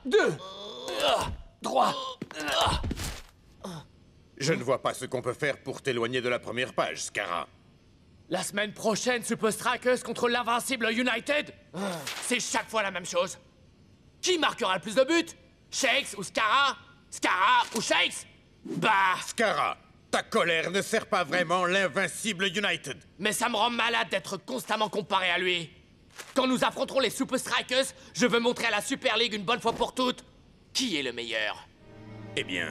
2, 3. Je ne vois pas ce qu'on peut faire pour t'éloigner de la première page, Scarra. La semaine prochaine, Super Strikers contre l'invincible United? C'est chaque fois la même chose. Qui marquera le plus de buts? Shakes ou Scarra? Scarra ou Shakes? Bah... Scarra, ta colère ne sert pas vraiment l'invincible United. Mais ça me rend malade d'être constamment comparé à lui. Quand nous affronterons les Super Strikers, je veux montrer à la Super League une bonne fois pour toutes qui est le meilleur. Eh bien,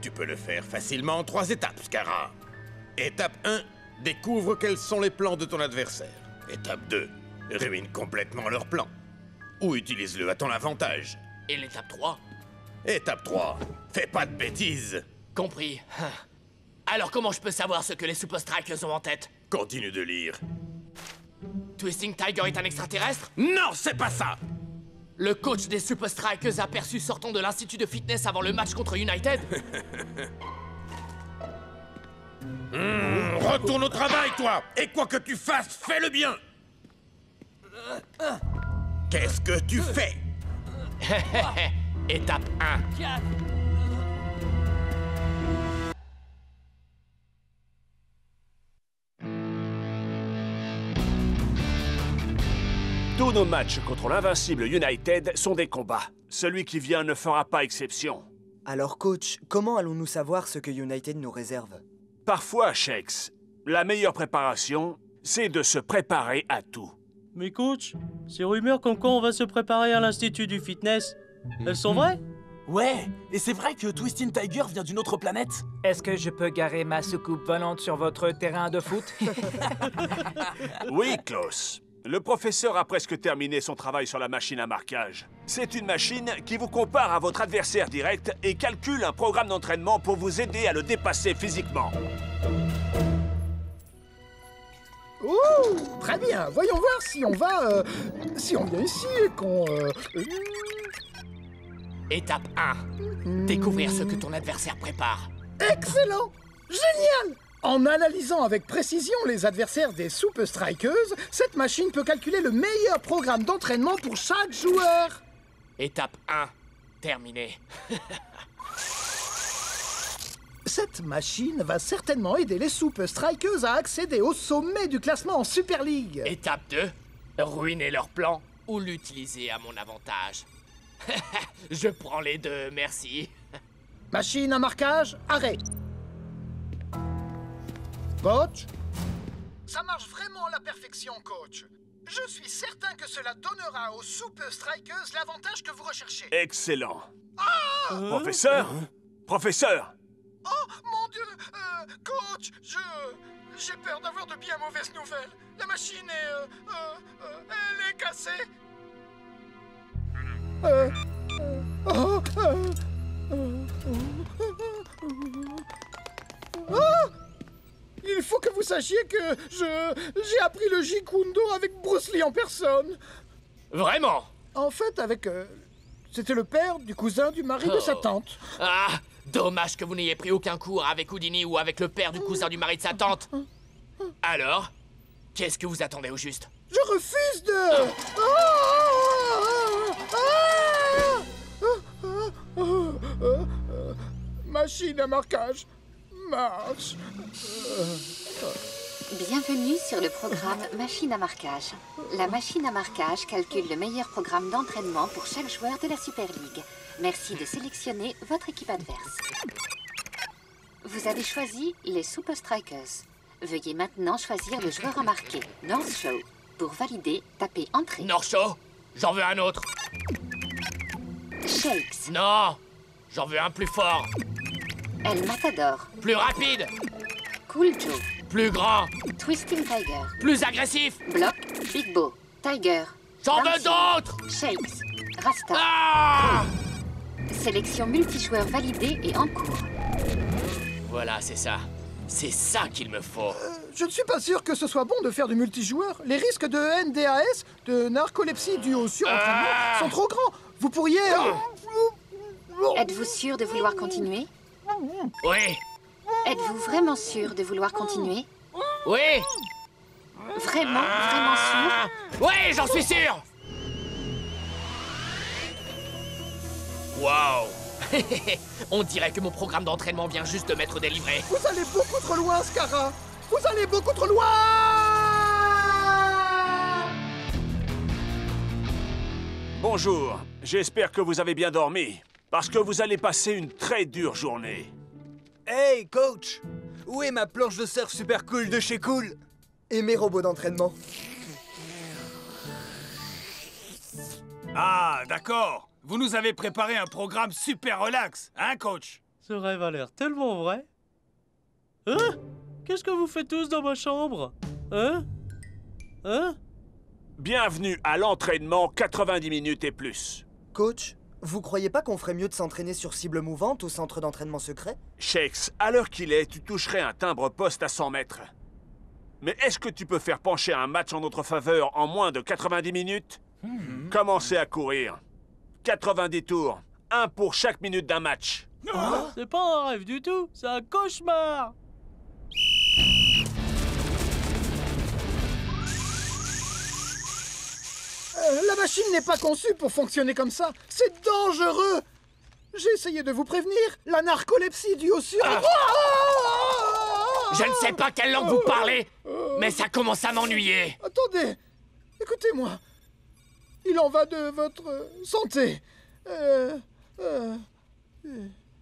tu peux le faire facilement en 3 étapes, Scarra. Étape 1, découvre quels sont les plans de ton adversaire. Étape 2, ruine complètement leur plan. Ou utilise-le à ton avantage. Et l'étape 3? Étape 3, fais pas de bêtises. Compris. Alors comment je peux savoir ce que les Super Strikers ont en tête? Continue de lire. Twisting Tiger est un extraterrestre? Non, c'est pas ça! Le coach des Super Strikers aperçu sortant de l'institut de fitness avant le match contre United? Retourne au travail, toi! Et quoi que tu fasses, fais-le bien! Qu'est-ce que tu fais? Étape 1. Tous nos matchs contre l'invincible United sont des combats. Celui qui vient ne fera pas exception. Alors coach, comment allons-nous savoir ce que United nous réserve? Parfois, Shakes, la meilleure préparation, c'est de se préparer à tout. Mais coach, ces rumeurs comme quoi on va se préparer à l'institut du fitness, elles sont vraies? Ouais, et c'est vrai que Twisting Tiger vient d'une autre planète. Est-ce que je peux garer ma soucoupe volante sur votre terrain de foot? Oui, Klaus. Le professeur a presque terminé son travail sur la machine à marquage. C'est une machine qui vous compare à votre adversaire direct et calcule un programme d'entraînement pour vous aider à le dépasser physiquement. Ouh, très bien. Voyons voir si on va... si on vient ici et qu'on... Étape 1. Découvrir ce que ton adversaire prépare. Excellent! Génial! En analysant avec précision les adversaires des Super Strikers, cette machine peut calculer le meilleur programme d'entraînement pour chaque joueur. Étape 1. Terminé. Cette machine va certainement aider les Super Strikers à accéder au sommet du classement en Super League. Étape 2. Ruiner leur plan ou l'utiliser à mon avantage. Je prends les deux, merci. Machine à marquage, arrêt. Coach? Ça marche vraiment à la perfection, coach. Je suis certain que cela donnera aux Super Strikers l'avantage que vous recherchez. Excellent. Professeur? Professeur? Oh, mon Dieu! Coach, j'ai peur d'avoir de bien mauvaises nouvelles. La machine est... elle est cassée. Il faut que vous sachiez que j'ai appris le Jeet Kune Do avec Bruce Lee en personne. Vraiment? En fait, avec... c'était le père du cousin du mari de sa tante. Ah, dommage que vous n'ayez pris aucun cours avec Houdini ou avec le père du cousin du mari de sa tante. Alors, qu'est-ce que vous attendez au juste? Je refuse de... Machine à marquage. Marche. Bienvenue sur le programme Machine à marquage. La machine à marquage calcule le meilleur programme d'entraînement pour chaque joueur de la Super League. Merci de sélectionner votre équipe adverse. Vous avez choisi les Super Strikers. Veuillez maintenant choisir le joueur à marquer, North Show. Pour valider, tapez Entrée. North Show? J'en veux un autre. Shakes. Non, j'en veux un plus fort. El Matador. Plus rapide. Cool Joe. Plus grand. Twisting Tiger. Plus agressif. Block. Big Bo. Tiger. J'en veux d'autres. Shakes. Rasta. Ah! Sélection multijoueur validée et en cours. Voilà, c'est ça. C'est ça qu'il me faut. Je ne suis pas sûr que ce soit bon de faire du multijoueur. Les risques de NDAS, de narcolepsie due au surentraînement, sont trop grands. Vous pourriez... Êtes-vous sûr de vouloir continuer? Oui. Êtes-vous vraiment sûr de vouloir continuer? Oui. Vraiment sûr? Oui, j'en suis sûr. Waouh. On dirait que mon programme d'entraînement vient juste de m'être délivré. Vous allez beaucoup trop loin, Scara. Vous allez beaucoup trop loin. Bonjour, j'espère que vous avez bien dormi, parce que vous allez passer une très dure journée. Hey, coach! Où est ma planche de surf super cool de chez Cool? Et mes robots d'entraînement? Ah, d'accord. Vous nous avez préparé un programme super relax, hein, coach? Ce rêve a l'air tellement vrai. Hein? Qu'est-ce que vous faites tous dans ma chambre? Hein? Hein? Bienvenue à l'entraînement 90 minutes et plus. Coach, vous croyez pas qu'on ferait mieux de s'entraîner sur cible mouvante au centre d'entraînement secret? Shakes, à l'heure qu'il est, tu toucherais un timbre-poste à 100 mètres. Mais est-ce que tu peux faire pencher un match en notre faveur en moins de 90 minutes? Commencez à courir. 90 tours, un pour chaque minute d'un match. C'est pas un rêve du tout, c'est un cauchemar. La machine n'est pas conçue pour fonctionner comme ça. C'est dangereux. J'ai essayé de vous prévenir. La narcolepsie due au sur... Je ne sais pas quelle langue vous parlez, mais ça commence à m'ennuyer. Attendez, écoutez-moi. Il en va de votre santé.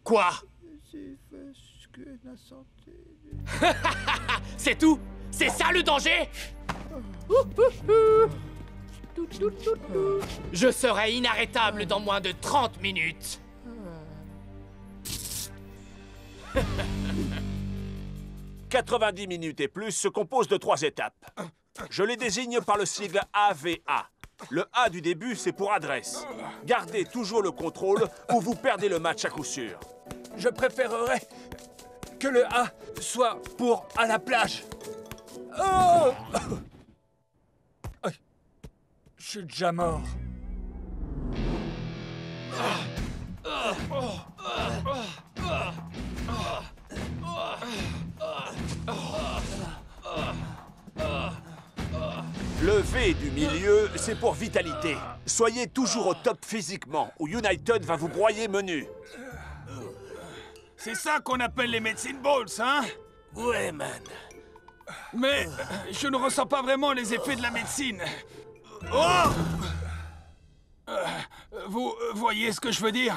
Quoi? C'est tout? C'est ça le danger? Je serai inarrêtable dans moins de 30 minutes. « 90 minutes et plus se compose de 3 étapes. Je les désigne par le sigle AVA. Le A du début, c'est pour adresse. Gardez toujours le contrôle ou vous perdez le match à coup sûr. Je préférerais que le A soit pour à la plage. Oh! Je suis déjà mort. Le V du milieu, c'est pour vitalité. Soyez toujours au top physiquement, ou United va vous broyer menu. C'est ça qu'on appelle les medicine balls, hein? Ouais, man. Mais je ne ressens pas vraiment les effets de la médecine. Oh! Vous voyez ce que je veux dire?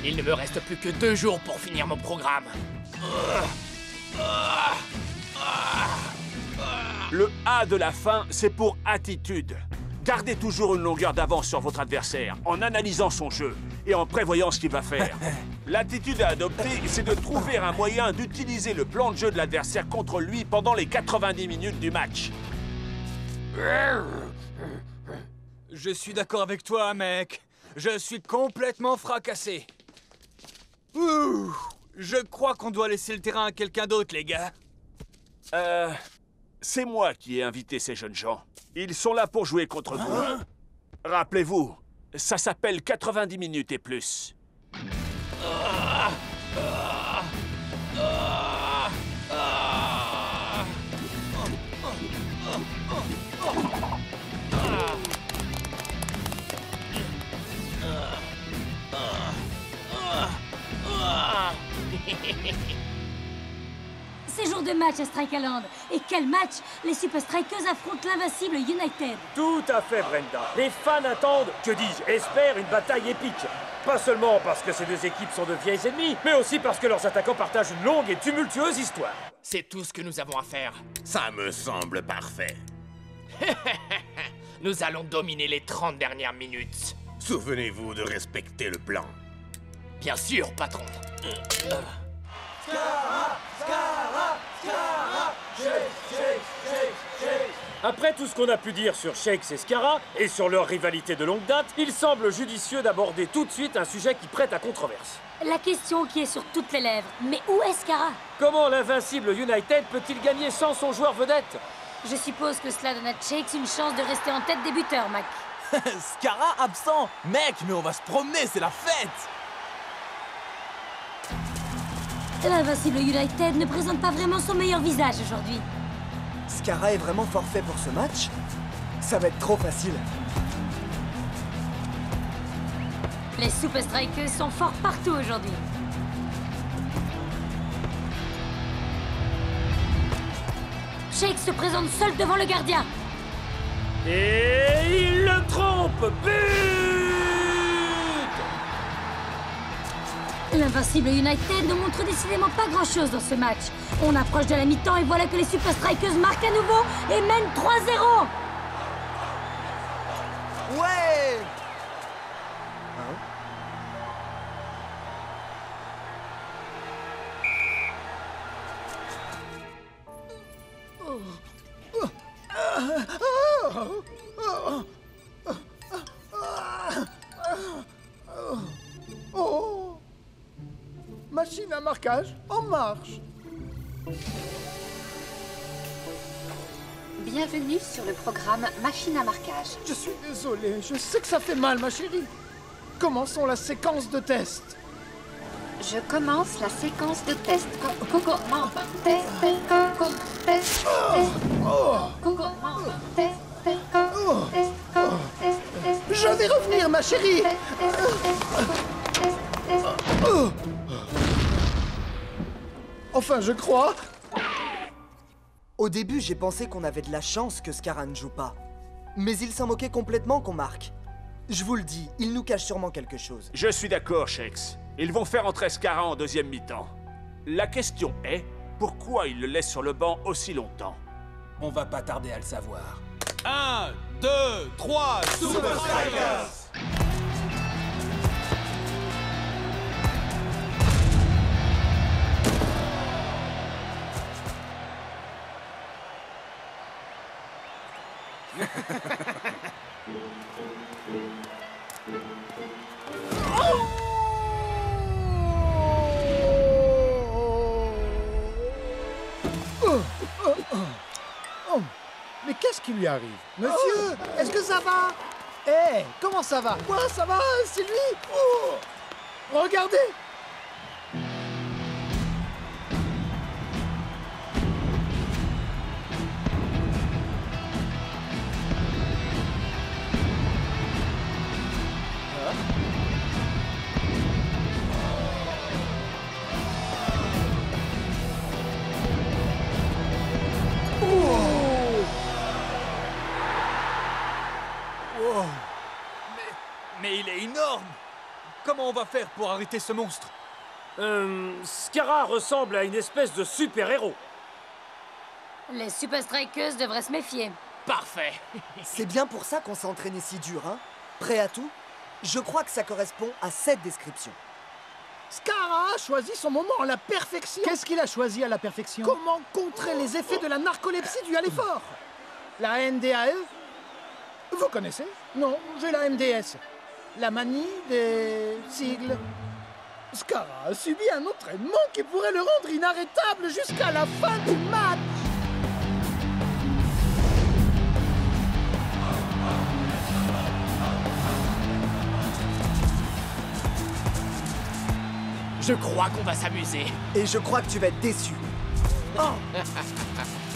Il ne me reste plus que 2 jours pour finir mon programme. Le A de la fin, c'est pour attitude. Gardez toujours une longueur d'avance sur votre adversaire, en analysant son jeu et en prévoyant ce qu'il va faire. L'attitude à adopter, c'est de trouver un moyen d'utiliser le plan de jeu de l'adversaire contre lui pendant les 90 minutes du match. Je suis d'accord avec toi, mec. Je suis complètement fracassé. Ouh, je crois qu'on doit laisser le terrain à quelqu'un d'autre, les gars. C'est moi qui ai invité ces jeunes gens. Ils sont là pour jouer contre vous. Rappelez-vous, ça s'appelle 90 minutes et plus. C'est jour de match à Strikeland. Et quel match! Les Super Strikers affrontent l'invincible United. Tout à fait, Brenda. Les fans attendent, que dis-je, espèrent une bataille épique. Pas seulement parce que ces deux équipes sont de vieilles ennemies, mais aussi parce que leurs attaquants partagent une longue et tumultueuse histoire. C'est tout ce que nous avons à faire. Ça me semble parfait. Nous allons dominer les 30 dernières minutes. Souvenez-vous de respecter le plan. Bien sûr, patron. Scara, Scara, Scara, shake, shake, shake, shake. Après tout ce qu'on a pu dire sur Shakes et Scara, et sur leur rivalité de longue date, il semble judicieux d'aborder tout de suite un sujet qui prête à controverse. La question qui est sur toutes les lèvres. Mais où est Scara? Comment l'invincible United peut-il gagner sans son joueur vedette? Je suppose que cela donne à Shakes une chance de rester en tête des buteurs, Mac. Scara absent. Mec, mais on va se promener, c'est la fête. L'invincible United ne présente pas vraiment son meilleur visage aujourd'hui. Scarra est vraiment forfait pour ce match? Ça va être trop facile. Les Super Strikers sont forts partout aujourd'hui. Shake se présente seul devant le gardien. Et il le trompe. But! L'invincible United ne montre décidément pas grand-chose dans ce match. On approche de la mi-temps et voilà que les Super Strikers marquent à nouveau et mènent 3-0. Ouais! Oh! Machine à marquage en marche. Bienvenue sur le programme Machine à marquage. Je suis désolé, je sais que ça fait mal, ma chérie. Commençons la séquence de test. Je commence la séquence de test. Je vais revenir, ma chérie. Enfin, je crois. Au début, j'ai pensé qu'on avait de la chance que Scarra ne joue pas. Mais il s'en moquait complètement qu'on marque. Je vous le dis, il nous cache sûrement quelque chose. Je suis d'accord, Shakes. Ils vont faire entrer Scarra en deuxième mi-temps. La question est, pourquoi ils le laissent sur le banc aussi longtemps? On va pas tarder à le savoir. 1, 2, 3, Super Strikers! Oh, mais qu'est-ce qui lui arrive? Monsieur, est-ce que ça va? Eh, comment ça va? Moi, ça va, Sylvie? Oh, regardez! Mais il est énorme! Comment on va faire pour arrêter ce monstre? Scarra ressemble à une espèce de super-héros. Les Super Strikers devraient se méfier. Parfait. C'est bien pour ça qu'on s'est entraîné si dur, hein? Prêt à tout? Je crois que ça correspond à cette description. Scarra a choisi son moment à la perfection. Qu'est-ce qu'il a choisi à la perfection? Comment contrer les effets de la narcolepsie due à l'effort? La NDAE? Vous connaissez? Non, j'ai la MDS. La manie des sigles. Scarra a subi un entraînement qui pourrait le rendre inarrêtable jusqu'à la fin du match. Je crois qu'on va s'amuser. Et je crois que tu vas être déçu.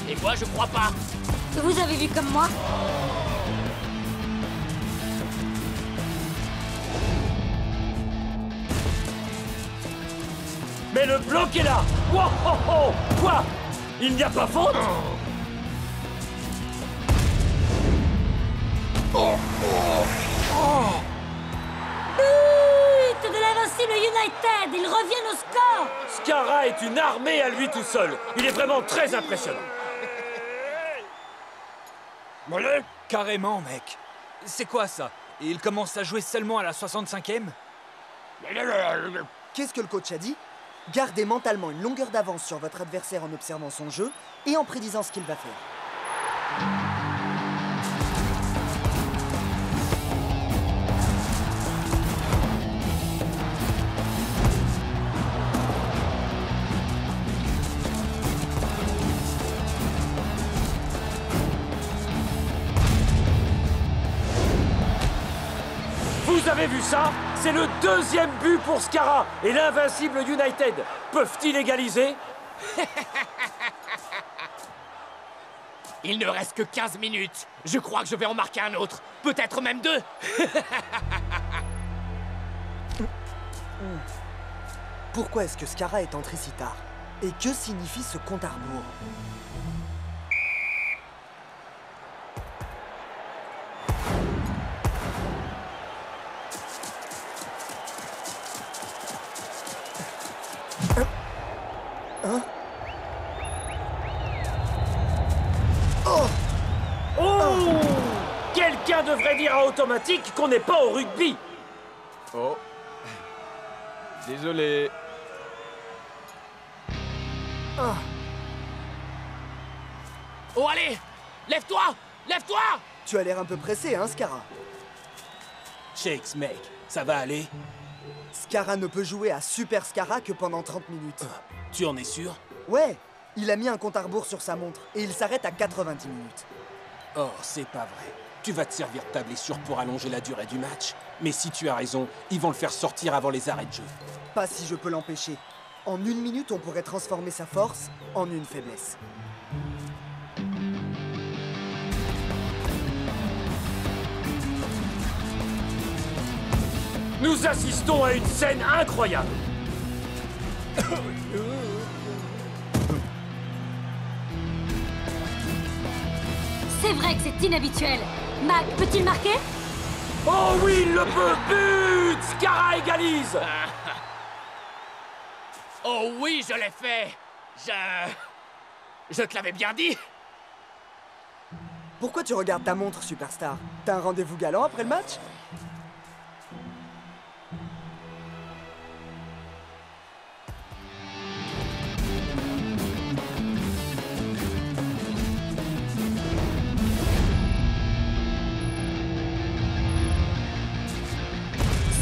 Et moi, je crois pas. Vous avez vu comme moi? Mais le bloc est là! Wow, oh, oh. Quoi? Il n'y a pas faute? But de l'invincible United! Ils reviennent au score! Scarra est une armée à lui tout seul. Il est vraiment très impressionnant. Mollet? Carrément, mec. C'est quoi ça? Et il commence à jouer seulement à la 65e? Qu'est-ce que le coach a dit? Gardez mentalement une longueur d'avance sur votre adversaire en observant son jeu et en prédisant ce qu'il va faire. Vous avez vu ça? C'est le deuxième but pour Scarra et l'invincible United. Peuvent-ils égaliser? Il ne reste que 15 minutes. Je crois que je vais en marquer un autre. Peut-être même 2. Pourquoi est-ce que Scarra est entré si tard? Et que signifie ce compte à rebours? Hein? Oh! Quelqu'un devrait dire à Automatique qu'on n'est pas au rugby. Oh. Désolé. Oh, allez! Lève-toi! Lève-toi! Tu as l'air un peu pressé, hein, Scarra? Shakes, mec, ça va aller? Scarra ne peut jouer à Super Scarra que pendant 30 minutes. Tu en es sûr? Ouais, il a mis un compte à rebours sur sa montre et il s'arrête à 90 minutes. Oh, c'est pas vrai. Tu vas te servir de ta blessure pour allonger la durée du match. Mais si tu as raison, ils vont le faire sortir avant les arrêts de jeu. Pas si je peux l'empêcher. En 1 minute, on pourrait transformer sa force en une faiblesse. Nous assistons à une scène incroyable. C'est vrai que c'est inhabituel. Mac, peut-il marquer? Oh oui, il le peut. But! Scarra égalise. Oh oui, je l'ai fait. Je te l'avais bien dit. Pourquoi tu regardes ta montre, Superstar? T'as un rendez-vous galant après le match?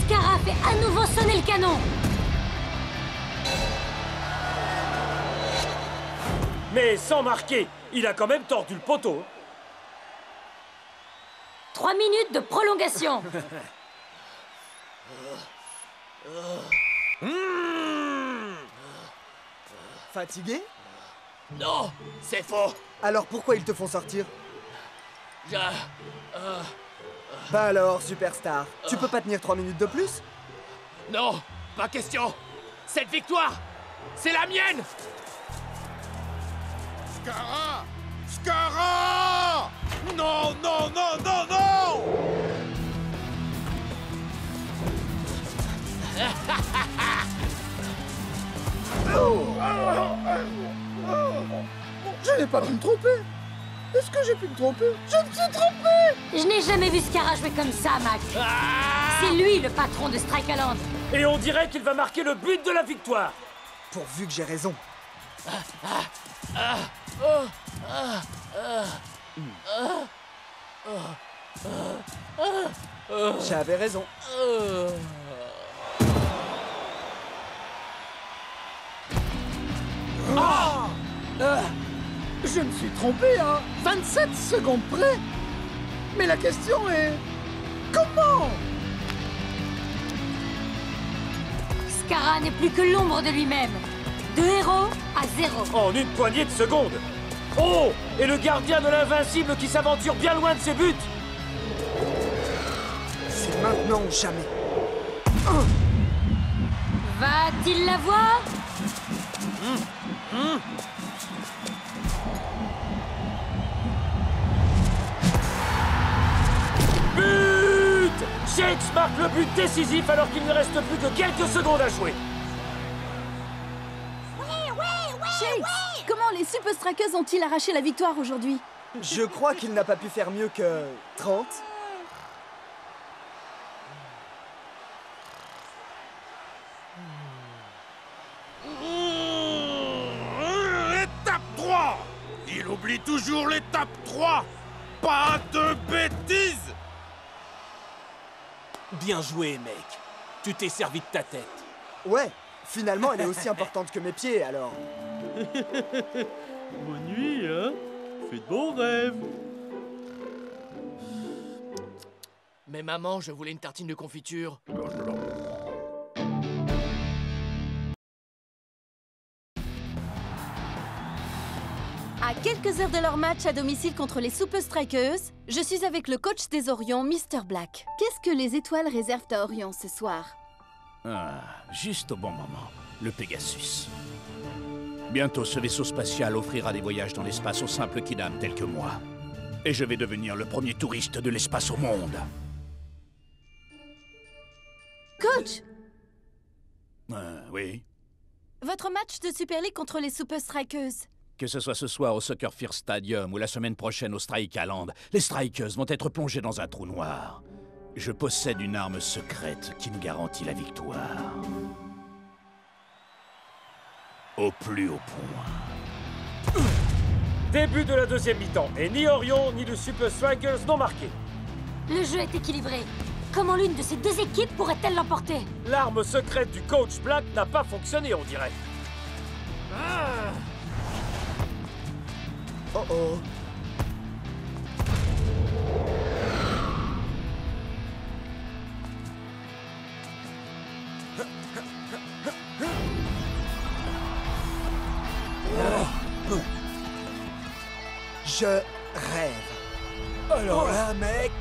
Scarra fait à nouveau sonner le canon. Mais sans marquer, il a quand même tordu le poteau. 3 minutes de prolongation. Fatigué? Non, c'est faux. Alors pourquoi ils te font sortir? Je... Bah alors, Superstar, tu peux pas tenir 3 minutes de plus? Non, pas question. Cette victoire, c'est la mienne. Scarra! Scarra! Non, non, non, non, non! Je n'ai pas pu me tromper. Est-ce que j'ai pu me tromper? Je me suis trompé! Je n'ai jamais vu Scarra jouer comme ça, Mac. C'est lui le patron de Strikeland. Et on dirait qu'il va marquer le but de la victoire. Pourvu que j'ai raison. J'avais raison. Je me suis trompé à 27 secondes près. Mais la question est... comment? Scarra n'est plus que l'ombre de lui-même. De héros à 0. En une poignée de secondes. Oh! Et le gardien de l'invincible qui s'aventure bien loin de ses buts. C'est maintenant ou jamais. Va-t-il l'avoir? But! Shakes marque le but décisif alors qu'il ne reste plus que quelques secondes à jouer. Shakes, comment les Super Strikers ont-ils arraché la victoire aujourd'hui? Je crois qu'il n'a pas pu faire mieux que 30. Étape 3! Il oublie toujours l'étape 3! Pas de bêtises! Bien joué, mec. Tu t'es servi de ta tête. Ouais, finalement elle est aussi importante que mes pieds, alors. Bonne nuit, hein? Fais de bons rêves. Mais maman, je voulais une tartine de confiture. À quelques heures de leur match à domicile contre les Super Strikers, je suis avec le coach des Orions, Mr. Black. Qu'est-ce que les étoiles réservent à Orion ce soir? Ah, juste au bon moment. Le Pegasus. Bientôt, ce vaisseau spatial offrira des voyages dans l'espace aux simples kidam tels que moi. Et je vais devenir le premier touriste de l'espace au monde. Coach! Oui? Votre match de Super League contre les Super Strikers. Que ce soit ce soir au Soccer First Stadium ou la semaine prochaine au Strikeland, les Strikers vont être plongés dans un trou noir. Je possède une arme secrète qui nous garantit la victoire. Au plus haut point. Début de la deuxième mi-temps, et ni Orion ni les Super Strikers n'ont marqué. Le jeu est équilibré. Comment l'une de ces deux équipes pourrait-elle l'emporter? L'arme secrète du coach Black n'a pas fonctionné, on dirait. Oh oh. Je rêve. Alors là, mec...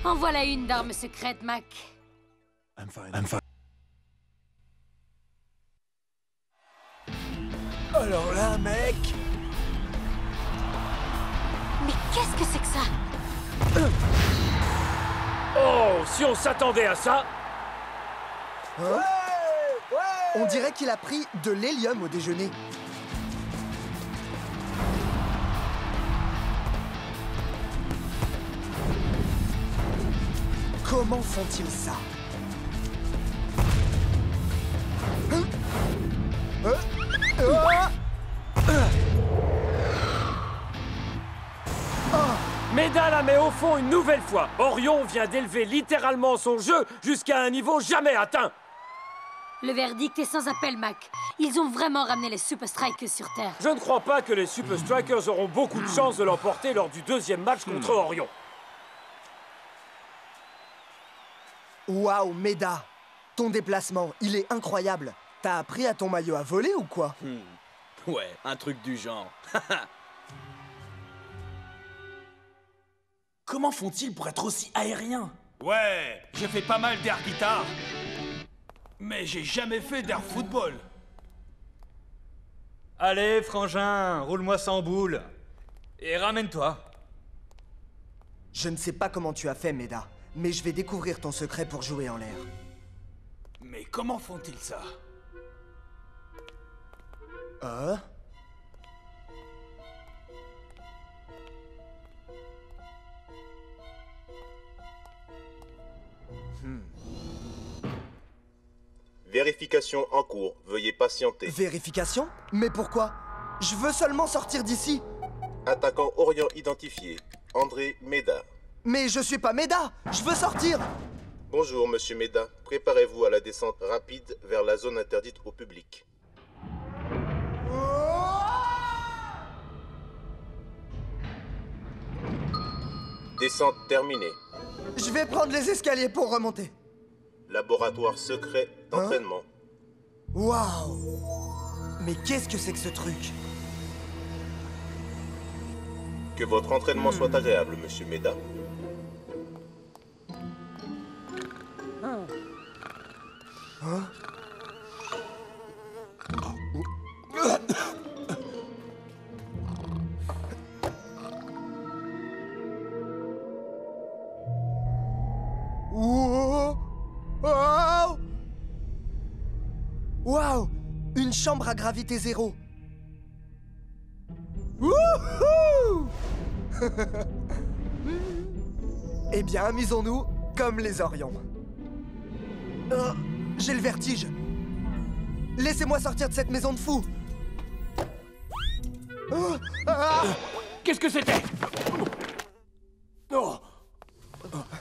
En voilà une d'arme secrète, Mac. I'm fine. Alors là, mec... Mais qu'est-ce que c'est que ça? Oh, si on s'attendait à ça... Hein? On dirait qu'il a pris de l'hélium au déjeuner. Comment font-ils ça? Meda la met au fond une nouvelle fois. Orion vient d'élever littéralement son jeu jusqu'à un niveau jamais atteint. Le verdict est sans appel, Mac. Ils ont vraiment ramené les Super Strikers sur Terre. Je ne crois pas que les Super Strikers auront beaucoup de chance de l'emporter lors du deuxième match contre Orion. Waouh, Meda! Ton déplacement, il est incroyable. T'as appris à ton maillot à voler ou quoi? Ouais, un truc du genre. Comment font-ils pour être aussi aériens? Ouais, j'ai fait pas mal d'air guitare. Mais j'ai jamais fait d'air football. Allez, frangin, roule-moi sans boule. Et ramène-toi. Je ne sais pas comment tu as fait, Meda, mais je vais découvrir ton secret pour jouer en l'air. Mais comment font-ils ça? Vérification en cours. Veuillez patienter. Vérification? Mais pourquoi? Je veux seulement sortir d'ici. Attaquant Orion identifié. André Meda. Mais je suis pas Meda! Je veux sortir! Bonjour, monsieur Meda. Préparez-vous à la descente rapide vers la zone interdite au public. Descente terminée. Je vais prendre les escaliers pour remonter. Laboratoire secret d'entraînement. Waouh! Mais qu'est-ce que c'est que ce truc? Que votre entraînement soit agréable, monsieur Meda. Hein? Waouh! Une chambre à gravité zéro. Wouhou! Eh bien, amusons-nous comme les Orions. J'ai le vertige. Laissez-moi sortir de cette maison de fous. Qu'est-ce que c'était?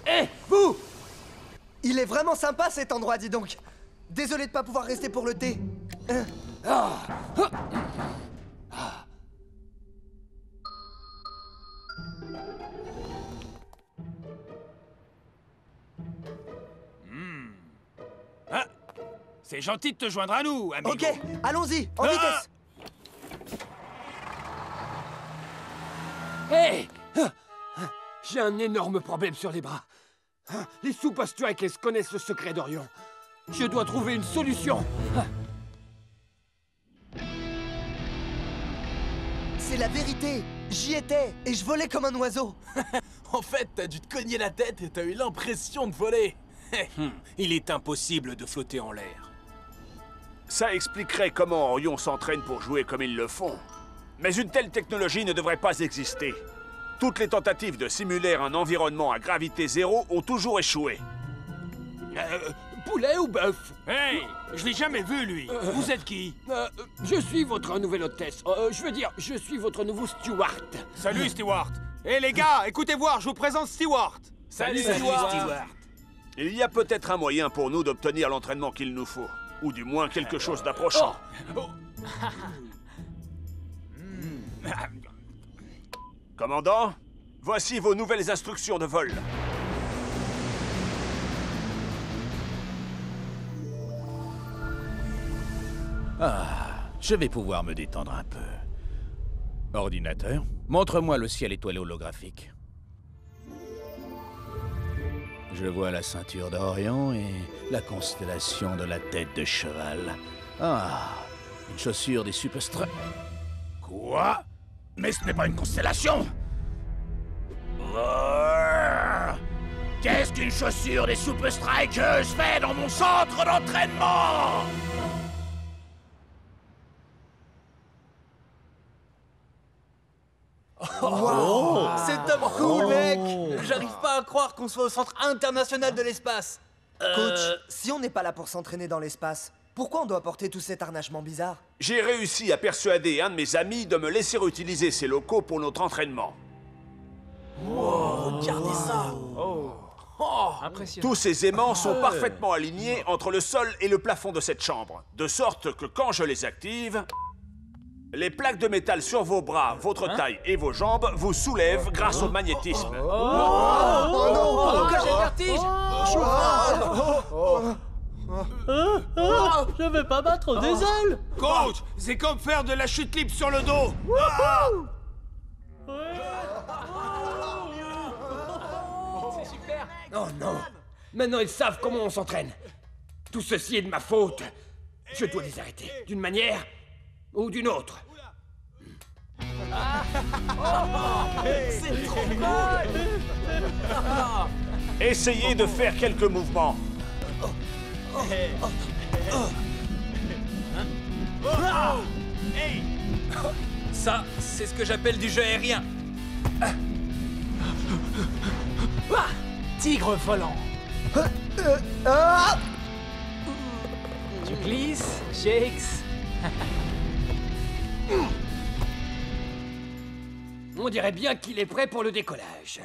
Hé, vous! Il est vraiment sympa cet endroit, dis donc. Désolé de pas pouvoir rester pour le thé. Ah, c'est gentil de te joindre à nous, amigo. Ok, allons-y, en vitesse. Hé! J'ai un énorme problème sur les bras. Les Super Strikers connaissent le secret d'Orion. Je dois trouver une solution. C'est la vérité. J'y étais et je volais comme un oiseau. En fait, t'as dû te cogner la tête et t'as eu l'impression de voler. Il est impossible de flotter en l'air. Ça expliquerait comment Orion s'entraîne pour jouer comme ils le font. Mais une telle technologie ne devrait pas exister. Toutes les tentatives de simuler un environnement à gravité zéro ont toujours échoué. Poulet ou bœuf? Hey! Je l'ai jamais vu, lui. Vous êtes qui? Je suis votre nouvelle hôtesse. Je veux dire, je suis votre nouveau Stewart. Salut, Stewart. Hé, les gars, écoutez voir, je vous présente Stewart. Salut, Stewart. Il y a peut-être un moyen pour nous d'obtenir l'entraînement qu'il nous faut. Ou du moins quelque chose d'approchant. Commandant, voici vos nouvelles instructions de vol. Ah, je vais pouvoir me détendre un peu. Ordinateur, montre-moi le ciel étoilé holographique. Je vois la ceinture d'Orion et la constellation de la tête de cheval. Ah, une chaussure des Super Strikers. Quoi? Mais ce n'est pas une constellation! Qu'est-ce qu'une chaussure des Super Strikers fait dans mon centre d'entraînement? Wow. C'est top cool, mec. Oh. J'arrive pas à croire qu'on soit au centre international de l'espace. Coach, si on n'est pas là pour s'entraîner dans l'espace, pourquoi on doit porter tout cet harnachement bizarre? J'ai réussi à persuader un de mes amis de me laisser utiliser ses locaux pour notre entraînement. Wow, regardez ça. Impressionnant. Tous ces aimants sont parfaitement alignés entre le sol et le plafond de cette chambre, de sorte que quand je les active, les plaques de métal sur vos bras, votre taille et vos jambes vous soulèvent grâce au magnétisme. J'ai le vertige. Je vais pas battre des ailes. Coach, c'est comme faire de la chute libre sur le dos. C'est super. Oh non. Maintenant, ils savent comment on s'entraîne. Tout ceci est de ma faute. Je dois les arrêter, d'une manière ou d'une autre. C'est trop cool. Essayez de faire quelques mouvements. Ça, c'est ce que j'appelle du jeu aérien. Tigre volant. Tu glisses, Shakes. On dirait bien qu'il est prêt pour le décollage.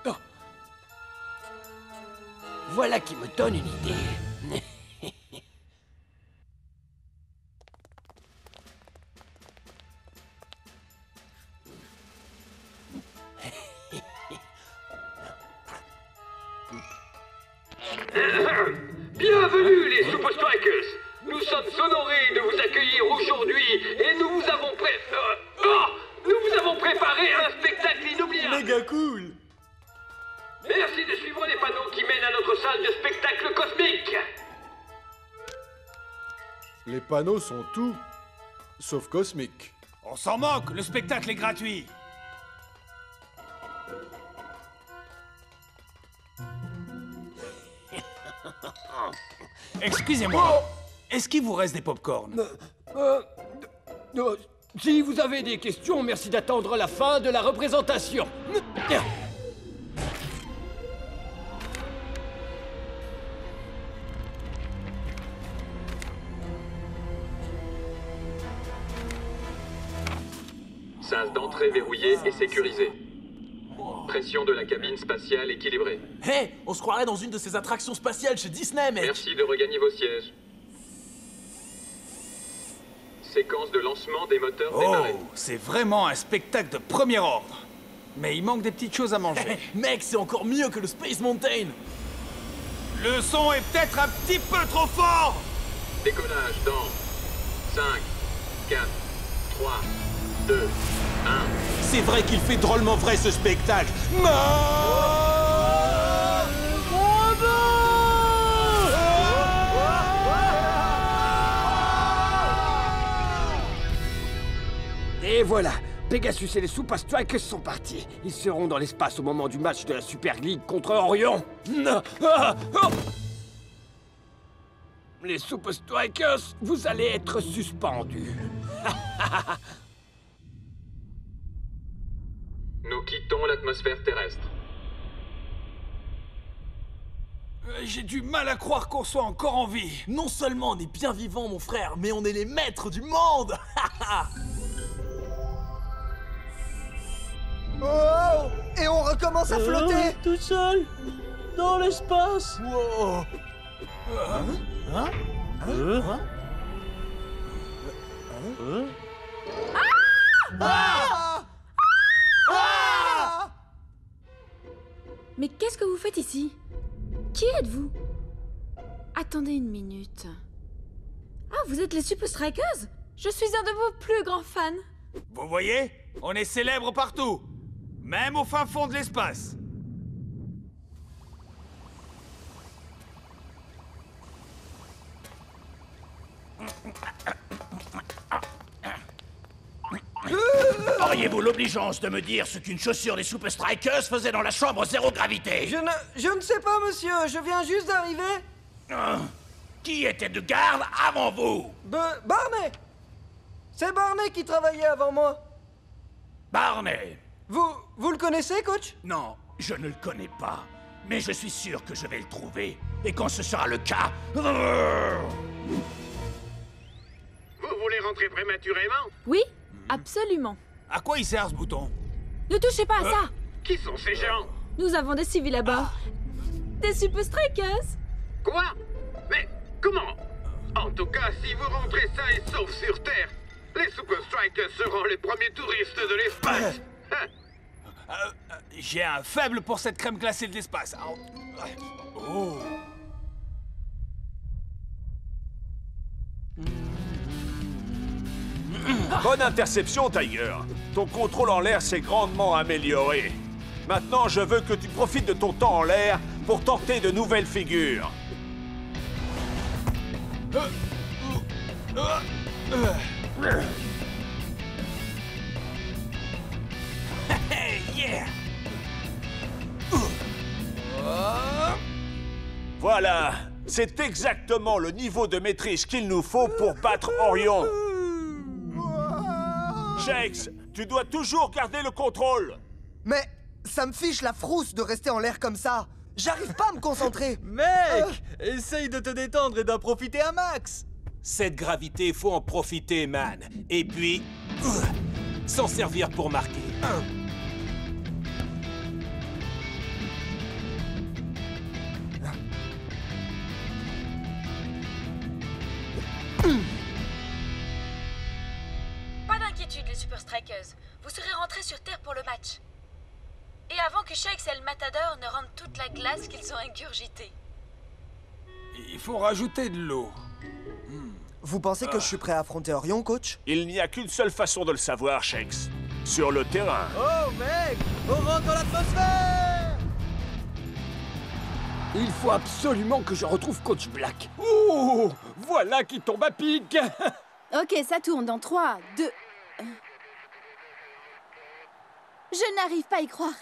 Oh. Voilà qui me donne une idée. Bienvenue les Super Strikers. Nous sommes honorés de vous accueillir aujourd'hui et nous vous avons préparé un spectacle inoubliable. Méga cool. Merci de suivre les panneaux qui mènent à notre salle de spectacle cosmique. Les panneaux sont tout, sauf cosmiques. On s'en moque, le spectacle est gratuit. Excusez-moi. Est-ce qu'il vous reste des pop-corn? Si vous avez des questions, merci d'attendre la fin de la représentation. Sas d'entrée verrouillée et sécurisée. Pression de la cabine spatiale équilibrée. Hé, on se croirait dans une de ces attractions spatiales chez Disney, mec. Merci de regagner vos sièges. Séquence de lancement des moteurs démarrés. C'est vraiment un spectacle de premier ordre. Mais il manque des petites choses à manger. Mec, c'est encore mieux que le Space Mountain. Le son est peut-être un petit peu trop fort. Décollage dans 5, 4, 3, 2, 1. C'est vrai qu'il fait drôlement vrai ce spectacle. Et voilà, Pegasus et les Super Strikers sont partis. Ils seront dans l'espace au moment du match de la Super League contre Orion. Les Super Strikers, vous allez être suspendus. Nous quittons l'atmosphère terrestre. J'ai du mal à croire qu'on soit encore en vie. Non seulement on est bien vivants, mon frère, mais on est les maîtres du monde. Oh! Et on recommence à flotter! Tout seul dans l'espace. Wow. Mais qu'est-ce que vous faites ici? Qui êtes-vous? Attendez une minute. Ah, vous êtes les Super Strikers? Je suis un de vos plus grands fans. Vous voyez? On est célèbres partout. Même au fin fond de l'espace. Auriez-vous l'obligeance de me dire ce qu'une chaussure des Super Strikers faisait dans la chambre zéro gravité? Je ne sais pas, monsieur. Je viens juste d'arriver. Qui était de garde avant vous? Barney! C'est Barney qui travaillait avant moi. Barney. Vous le connaissez, coach? Non, je ne le connais pas. Mais je suis sûr que je vais le trouver. Et quand ce sera le cas... Vous voulez rentrer prématurément? Oui, absolument. À quoi il sert ce bouton? Ne touchez pas à ça. Qui sont ces gens? Nous avons des civils à bord. Des Super Strikers. Quoi? Mais comment? En tout cas, si vous rentrez sains et saufs sur Terre, les Super Strikers seront les premiers touristes de l'espace. J'ai un faible pour cette crème glacée de l'espace. Oh. Bonne interception, Tiger. Ton contrôle en l'air s'est grandement amélioré. Maintenant, je veux que tu profites de ton temps en l'air pour tenter de nouvelles figures. Yeah. Voilà, c'est exactement le niveau de maîtrise qu'il nous faut pour battre Orion. Shakes, tu dois toujours garder le contrôle. Mais ça me fiche la frousse de rester en l'air comme ça. J'arrive pas à me concentrer. Mec, essaye de te détendre et d'en profiter un max. Cette gravité, faut en profiter, man. Et puis, s'en servir pour marquer. Pas d'inquiétude, les Super Strikers. Vous serez rentrés sur Terre pour le match. Et avant que Shakes et le Matador ne rendent toute la glace qu'ils ont ingurgitée. Il faut rajouter de l'eau. Vous pensez que je suis prêt à affronter Orion, coach? Il n'y a qu'une seule façon de le savoir, Shakes. Sur le terrain. Oh, mec, on rentre dans l'atmosphère. Il faut absolument que je retrouve Coach Black. Oh, voilà qui tombe à pic. Ok, ça tourne dans 3, 2... Je n'arrive pas à y croire.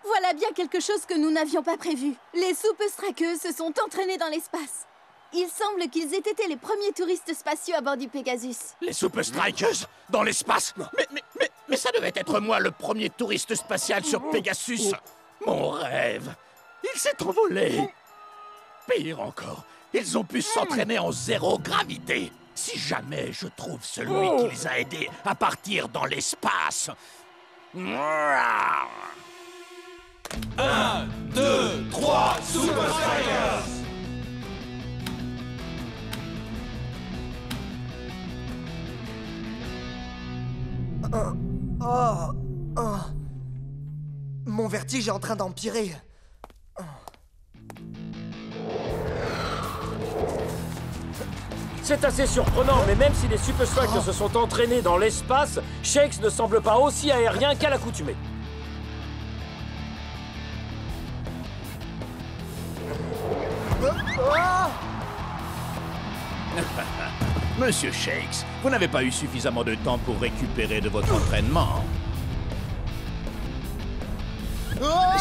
Voilà bien quelque chose que nous n'avions pas prévu. Les Super Strikers se sont entraînés dans l'espace. Il semble qu'ils aient été les premiers touristes spatiaux à bord du Pegasus. Les Super Strikers dans l'espace? Mais ça devait être moi le premier touriste spatial sur Pegasus. Mon rêve. Il s'est envolé. Pire encore, ils ont pu s'entraîner en zéro gravité. Si jamais je trouve celui qui les a aidés à partir dans l'espace. 1, 2, 3, Super Strikers. Mon vertige est en train d'empirer. C'est assez surprenant, mais même si les Super Strikers se sont entraînés dans l'espace, Shakes ne semble pas aussi aérien qu'à l'accoutumée. Monsieur Shakes, vous n'avez pas eu suffisamment de temps pour récupérer de votre entraînement.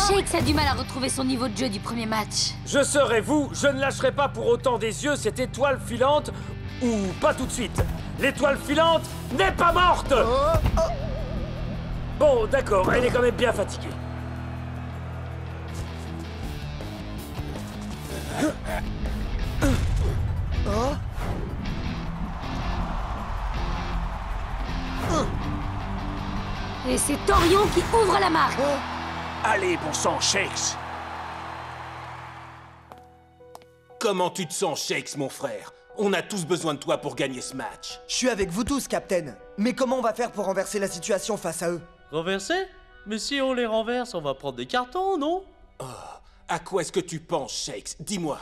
Shakes a du mal à retrouver son niveau de jeu du premier match. Je serai vous, je ne lâcherai pas pour autant des yeux cette étoile filante, ou pas tout de suite. L'étoile filante n'est pas morte. Bon, d'accord, elle est quand même bien fatiguée. Et c'est Orion qui ouvre la marque. Allez, bon sang, Shakes. Comment tu te sens, Shakes, mon frère? On a tous besoin de toi pour gagner ce match. Je suis avec vous tous, Captain. Mais comment on va faire pour renverser la situation face à eux? Renverser? Mais si on les renverse, on va prendre des cartons, non? Oh, à quoi est-ce que tu penses, Shakes? Dis-moi.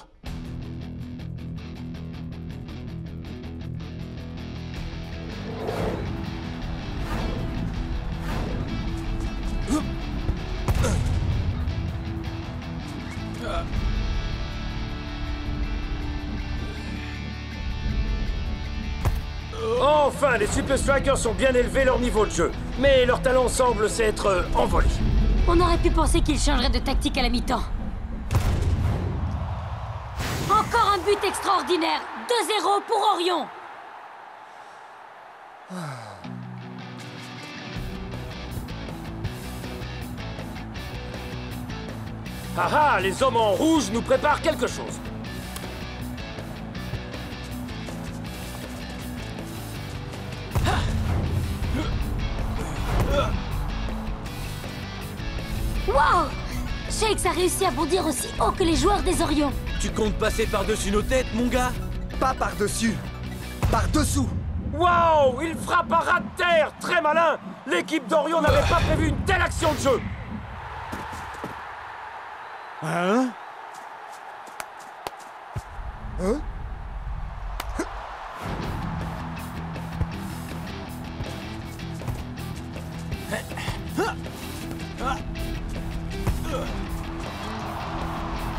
Enfin, les Super Strikers ont bien élevé leur niveau de jeu, mais leur talent semble s'être envolé. On aurait pu penser qu'ils changeraient de tactique à la mi-temps. Encore un but extraordinaire. 2-0 pour Orion. Ah ah, les hommes en rouge nous préparent quelque chose. Wow! Shakes a réussi à bondir aussi haut que les joueurs des Orions. Tu comptes passer par-dessus nos têtes, mon gars? Pas par-dessus, par-dessous. Wow! Il frappe à ras de terre! Très malin! L'équipe d'Orion n'avait pas prévu une telle action de jeu! Hein? Hein?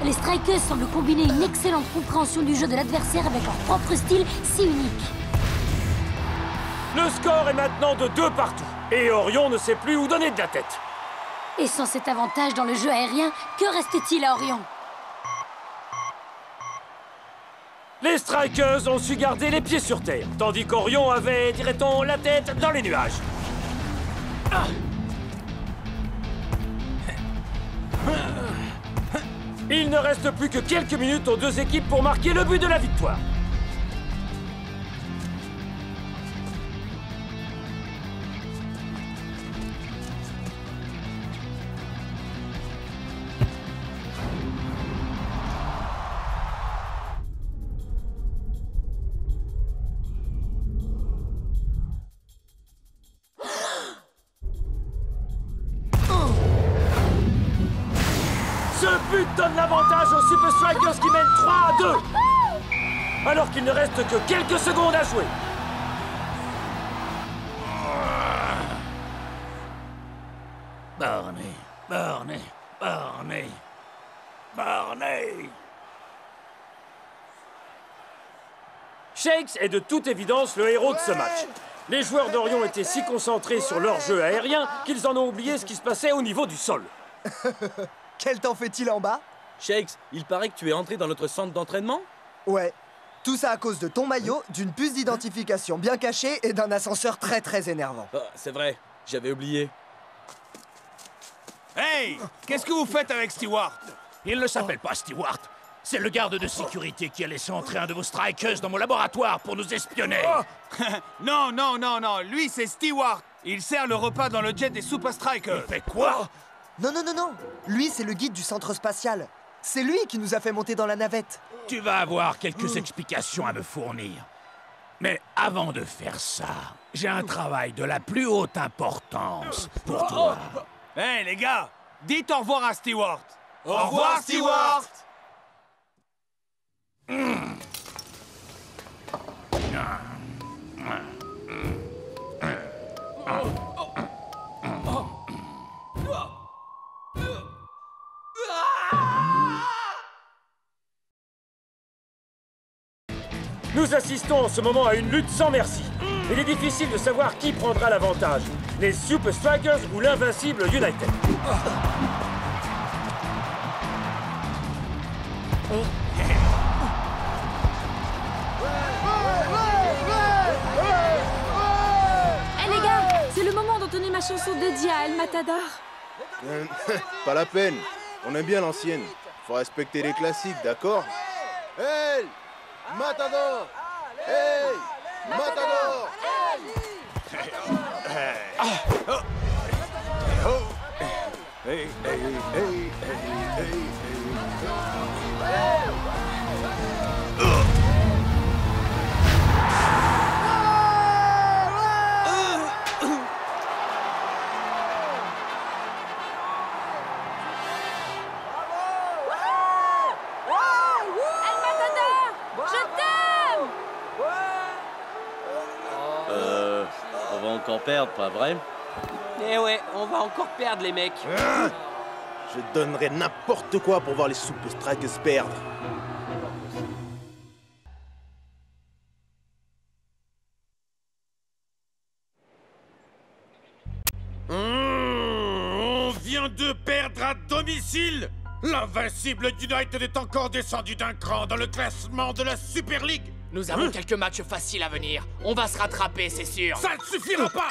Les Strikers semblent combiner une excellente compréhension du jeu de l'adversaire avec leur propre style si unique. Le score est maintenant de 2 partout. Et Orion ne sait plus où donner de la tête. Et sans cet avantage dans le jeu aérien, que reste-t-il à Orion? Les Strikers ont su garder les pieds sur terre, tandis qu'Orion avait, dirait-on, la tête dans les nuages. Il ne reste plus que quelques minutes aux deux équipes pour marquer le but de la victoire. Ce but donne l'avantage aux Super Strikers qui mènent 3-2, alors qu'il ne reste que quelques secondes à jouer. Barney, Barney, Barney, Barney. Shakes est de toute évidence le héros de ce match. Les joueurs d'Orion étaient si concentrés sur leur jeu aérien qu'ils en ont oublié ce qui se passait au niveau du sol. Quel temps fait-il en bas? Shakes, il paraît que tu es entré dans notre centre d'entraînement? Ouais. Tout ça à cause de ton maillot, d'une puce d'identification bien cachée et d'un ascenseur très énervant. Oh, c'est vrai, j'avais oublié. Hey! Qu'est-ce que vous faites avec Stewart? Il ne s'appelle pas Stewart. C'est le garde de sécurité qui a laissé entrer un de vos strikers dans mon laboratoire pour nous espionner. Non, non, non, non. Lui, c'est Stewart. Il sert le repas dans le jet des Super Strikers. Il fait quoi? Non. Lui, c'est le guide du centre spatial. C'est lui qui nous a fait monter dans la navette. Tu vas avoir quelques explications à me fournir. Mais avant de faire ça, j'ai un travail de la plus haute importance pour toi. Hey, les gars, dites au revoir à Stewart. Au revoir, Stewart. Nous assistons en ce moment à une lutte sans merci. Il est difficile de savoir qui prendra l'avantage, les Super Strikers ou l'invincible United. Eh les gars, c'est le moment d'entonner ma chanson dédiée à El Matador. Pas la peine. On aime bien l'ancienne. Faut respecter les classiques, d'accord? Hey! Matador! Hey! Matador! Hey, hey, hey, hey, El Matador, je t'aime! On va encore perdre, pas vrai? Eh ouais, on va encore perdre les mecs. Je donnerais n'importe quoi pour voir les Super Strikers perdre. On vient de perdre à domicile. L'invincible United est encore descendu d'un cran dans le classement de la Super League. Nous avons quelques matchs faciles à venir. On va se rattraper, c'est sûr. Ça ne suffira pas.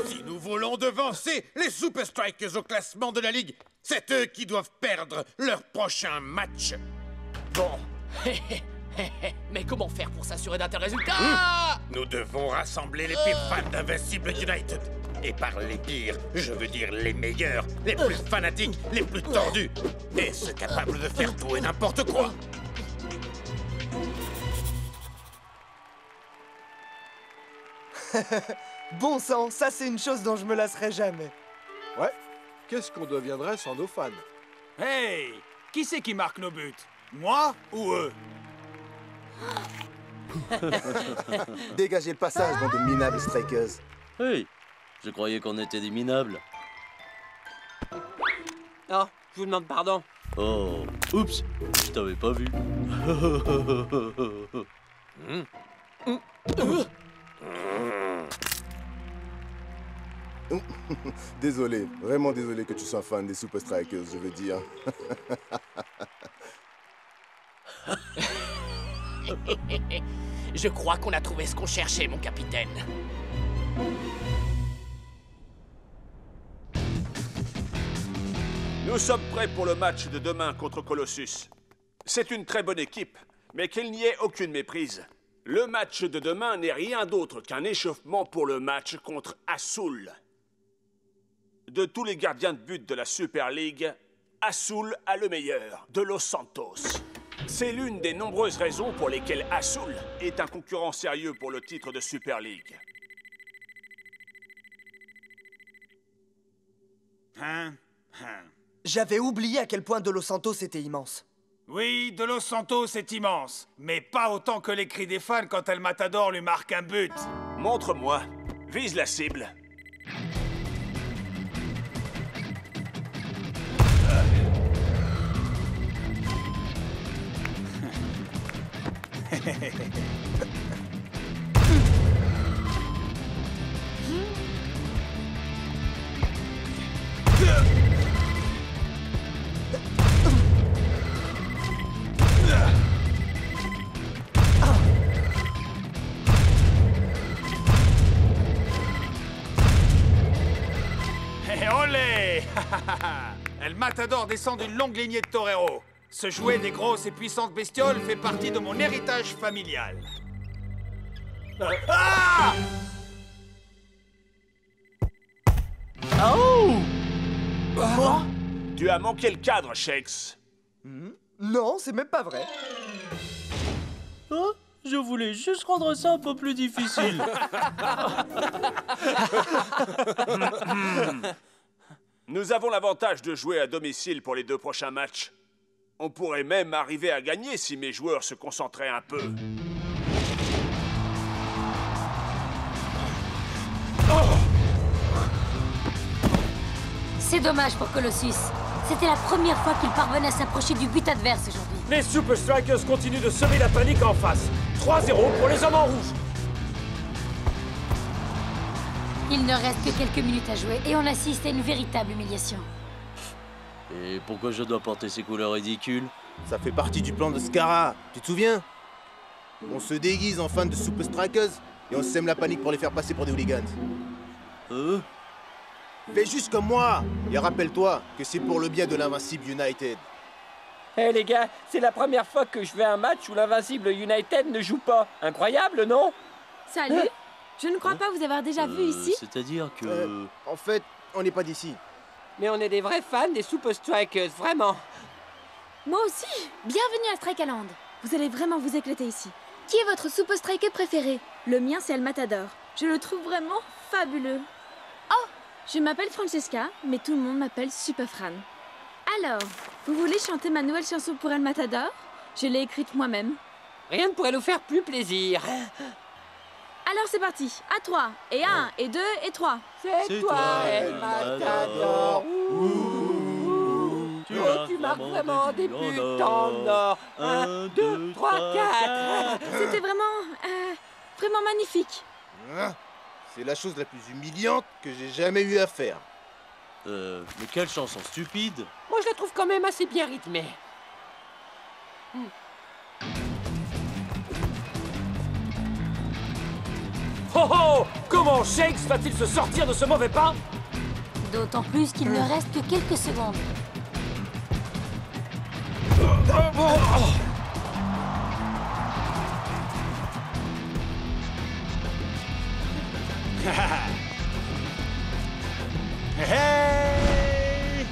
Si nous voulons devancer les Super Strikers au classement de la Ligue, c'est eux qui doivent perdre leur prochain match. Bon. Mais comment faire pour s'assurer d'un tel résultat? Nous devons rassembler les pires fans d'Invincible United. Et par les pires, je veux dire les meilleurs, les plus fanatiques, les plus tordus. Et ceux capables de faire tout et n'importe quoi. Bon sang, ça c'est une chose dont je me lasserai jamais. Ouais, qu'est-ce qu'on deviendrait sans nos fans? Hey! Qui c'est qui marque nos buts? Moi ou eux? Dégagez le passage, bande de minables Strikers. Hey, je croyais qu'on était des minables. Oh, je vous demande pardon. Oh, oups, je t'avais pas vu. Désolé, vraiment désolé que tu sois fan des Super Strikers, je veux dire. Je crois qu'on a trouvé ce qu'on cherchait, mon capitaine. Nous sommes prêts pour le match de demain contre Colossus. C'est une très bonne équipe, mais qu'il n'y ait aucune méprise. Le match de demain n'est rien d'autre qu'un échauffement pour le match contre Azul. De tous les gardiens de but de la Super League, Azul a le meilleur, de Los Santos. C'est l'une des nombreuses raisons pour lesquelles Azul est un concurrent sérieux pour le titre de Super League. J'avais oublié à quel point De Los Santos était immense. Oui, De Los Santos est immense, mais pas autant que les cris des fans quand El Matador lui marque un but. Montre-moi. Vise la cible. Et olé! El Matador descend d'une longue lignée de toreros. Ce jouet des grosses et puissantes bestioles fait partie de mon héritage familial. Ah! Oh! Quoi? Tu as manqué le cadre, Shakes. Non, c'est même pas vrai. Oh, je voulais juste rendre ça un peu plus difficile. Nous avons l'avantage de jouer à domicile pour les 2 prochains matchs. On pourrait même arriver à gagner si mes joueurs se concentraient un peu. C'est dommage pour Colossus. C'était la première fois qu'il parvenait à s'approcher du but adverse aujourd'hui. Les Super Strikers continuent de semer la panique en face. 3-0 pour les hommes en rouge. Il ne reste que quelques minutes à jouer et on assiste à une véritable humiliation. Et pourquoi je dois porter ces couleurs ridicules? Ça fait partie du plan de Scara, tu te souviens? On se déguise en fan de Super Strikers et on sème la panique pour les faire passer pour des hooligans. Fais juste comme moi et rappelle-toi que c'est pour le bien de l'Invincible United. Hé les gars, c'est la première fois que je vais à un match où l'Invincible United ne joue pas. Incroyable, non? Salut. Je ne crois pas vous avoir déjà vu ici. C'est-à-dire que... En fait, on n'est pas d'ici. Mais on est des vrais fans des Super Strikers, vraiment. Moi aussi. Bienvenue à Strikeland. Vous allez vraiment vous éclater ici. Qui est votre Super Striker préféré? Le mien, c'est El Matador. Je le trouve vraiment fabuleux. Oh, je m'appelle Francesca, mais tout le monde m'appelle Super Fran. Alors, vous voulez chanter ma nouvelle chanson pour El Matador? Je l'ai écrite moi-même. Rien ne pourrait nous faire plus plaisir. Alors c'est parti, à 3, et 1, et 2, et 3. C'est toi, El Matador. Tu marques vraiment des buts en or. 1, 2, 3, 4. C'était vraiment magnifique. C'est la chose la plus humiliante que j'ai jamais eu à faire. Mais quelle chanson stupide! Moi, je la trouve quand même assez bien rythmée. Oh oh! Comment Shakes va-t-il se sortir de ce mauvais pas? D'autant plus qu'il ne reste que quelques secondes. Hey!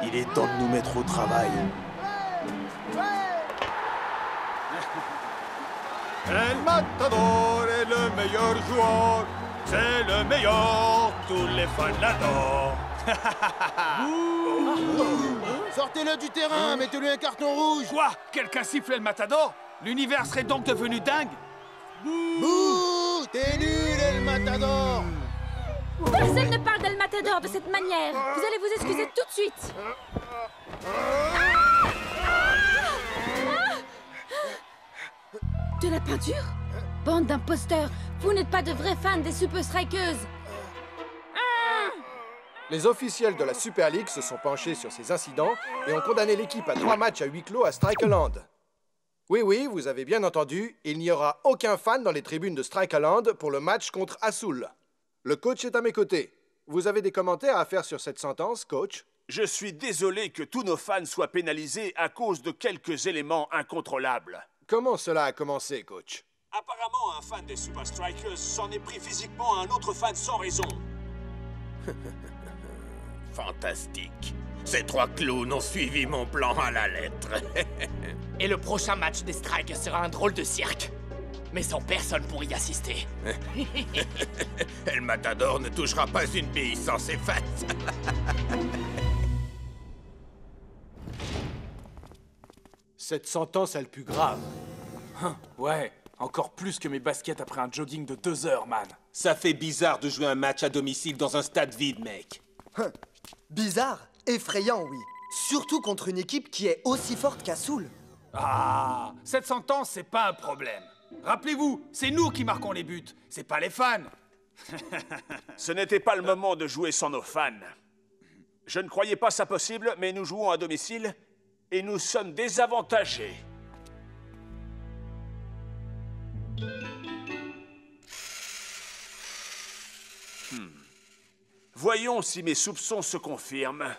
Il est temps de nous mettre au travail. El Matador est le meilleur joueur. C'est le meilleur, tous les fans l'adorent. Sortez-le du terrain, mettez-lui un carton rouge. Quoi? Quelqu'un siffle El Matador? L'univers serait donc devenu dingue? Bouh! T'es nul, El Matador! Personne ne parle d'El Matador de cette manière. Vous allez vous excuser tout de suite. De la peinture? Bande d'imposteurs. Vous n'êtes pas de vrais fans des Super Strikers. Les officiels de la Super League se sont penchés sur ces incidents et ont condamné l'équipe à 3 matchs à huis clos à Strikeland. Oui, vous avez bien entendu, il n'y aura aucun fan dans les tribunes de Strikeland pour le match contre Azul. Le coach est à mes côtés. Vous avez des commentaires à faire sur cette sentence, coach? Je suis désolé que tous nos fans soient pénalisés à cause de quelques éléments incontrôlables. Comment cela a commencé, coach? Apparemment, un fan des Super Strikers s'en est pris physiquement à un autre fan sans raison. Fantastique. Ces 3 clowns ont suivi mon plan à la lettre. Et le prochain match des Strikers sera un drôle de cirque. Mais sans personne pour y assister. El Matador ne touchera pas une bille sans ses fans. Cette sentence est le plus grave. Ouais, encore plus que mes baskets après un jogging de 2 heures, man. Ça fait bizarre de jouer un match à domicile dans un stade vide, mec. Bizarre, effrayant, oui. Surtout contre une équipe qui est aussi forte qu'Azul. Ah, cette sentence, c'est pas un problème. Rappelez-vous, c'est nous qui marquons les buts, c'est pas les fans. Ce n'était pas le moment de jouer sans nos fans. Je ne croyais pas ça possible, mais nous jouons à domicile et nous sommes désavantagés. Voyons si mes soupçons se confirment.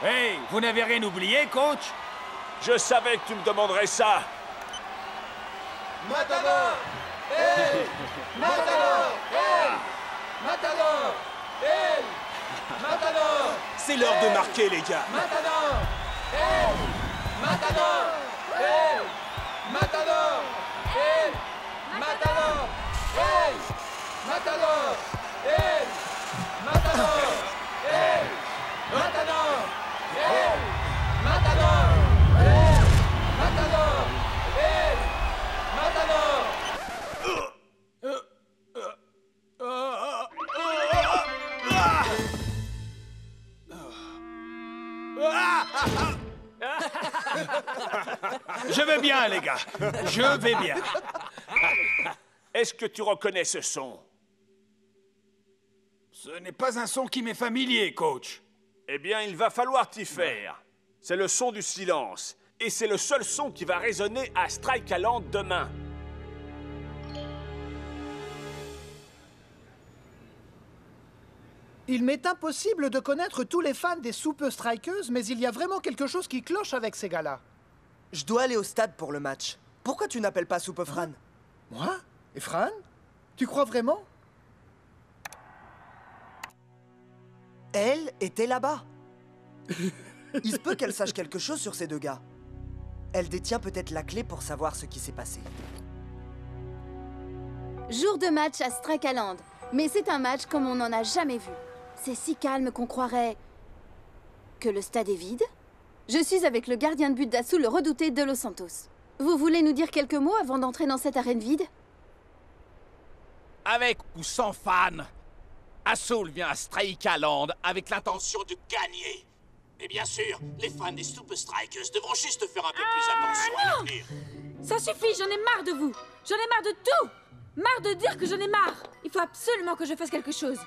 Hey, vous n'avez rien oublié, coach? Je savais que tu me demanderais ça. Matador! Hey! Matador! Hey! Matador! Hey! Matador! C'est l'heure de marquer, les gars. Matador! Hey! Matador! Hey! Matador! Je vais bien, les gars. Je vais bien. Est-ce que tu reconnais ce son? Ce n'est pas un son qui m'est familier, coach. Eh bien, il va falloir t'y faire. C'est le son du silence. Et c'est le seul son qui va résonner à Strikeland demain. Il m'est impossible de connaître tous les fans des Super Strikers, mais il y a vraiment quelque chose qui cloche avec ces gars-là. Je dois aller au stade pour le match. Pourquoi tu n'appelles pas Super Fran? Moi? Et Fran? Tu crois vraiment? Elle était là-bas. Il se peut qu'elle sache quelque chose sur ces deux gars. Elle détient peut-être la clé pour savoir ce qui s'est passé. Jour de match à Strikeland. Mais c'est un match comme on n'en a jamais vu. C'est si calme qu'on croirait... que le stade est vide. Je suis avec le gardien de but d'Assoul, le redouté de Los Santos. Vous voulez nous dire quelques mots avant d'entrer dans cette arène vide? Avec ou sans fans, Assoul vient à Strikeland avec l'intention de gagner. Et bien sûr, les fans des Super Strikers devront juste faire un peu plus attention à l'avenir. Ça suffit, j'en ai marre de vous. J'en ai marre de tout. Marre de dire que j'en ai marre. Il faut absolument que je fasse quelque chose.